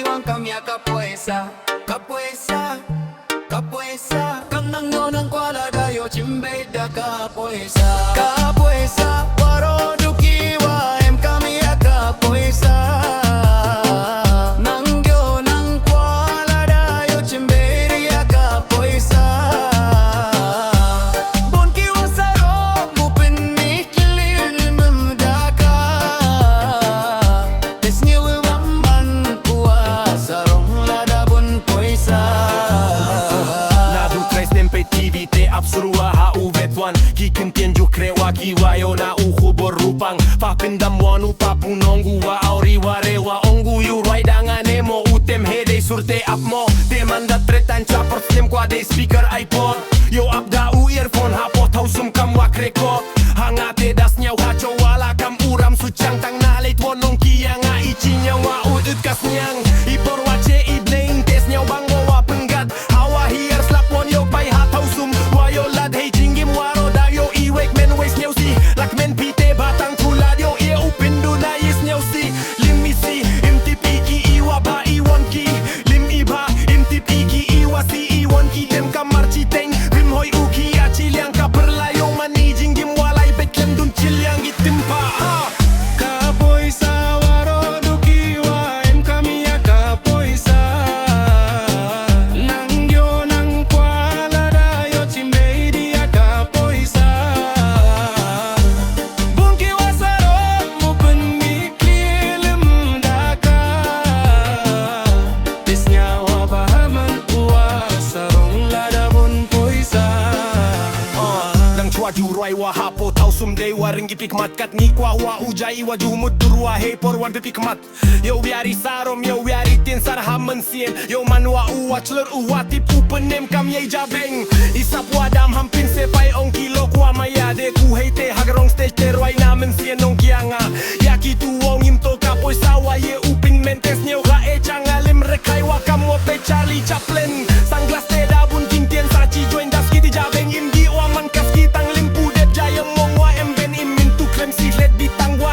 iwan kami POISA Kanang yon ang kwala dayo chimbeda POISA waro dukiwa em kami POISA Nang yon ang kwala dayo chimbeda POISA Bon kiwa saro mupin mikilir memdaka Desnyewe wamban kuwa sarong lada bon POISA Absurua hauvetwan Kikin tienju krewa kiwayo na uhubor rupang Papindam wanu papunongu wa auri warewa ongu yurai dangane mo utem hede surte apmo Demanda tretan chapper stem kwa de speaker iPod Yo abda u earphone hapot hausum kam wak rekod Hangate das nyau hacho wala kam uram suchang tang na leit wonong kiang a ichinya wa udut kas nyang Ibor wache iblein tes nyau bango wa penggat Hawa hier slap won yo pai hat hausum Wayo lad hey jinggim waro dayo iwek men wes nyau si Lak men pite batang tulad yo ie upindu na yes nyau si Lim misi imtip iki iwa ba iwan ki Lim iba imtip iki iwa si iwan ki Dem kamar citeng bim hoy uki achiliang ka berlayo mani jinggim walay beklem dun chiliang itimpa POISA waro dukiwa em kami POISA Nang yon ang kwala dayo chimbedi POISA Bon kiwa saro mupin mikilim daka Desnyawa pahaman uwa sarong lada bon POISA Nang chua jurai wa hapo tausum day wa ringi pikmat kat ni kwa wa ujai wa jumut durwa hey por wan pikmat Yo biari sarom yo biari tin sar hamen sien yo manwa uwa chlur uwa tip upenem kam yei jabeng Isap wadam hampin sepai ong kilo kwa maya de ku hey te hagrong stage te roi namen sien ong kianga Yaki tu wong im to POISA wa ye upin mentes nyau ga e changalim rekai wa kam wa pe Charlie Chaplin Sanglas te da bun king tien sachi join das kiti jabeng im gi wa man kas kitang limpu det jayem mong wa em ben im min tu klem si let bitang wa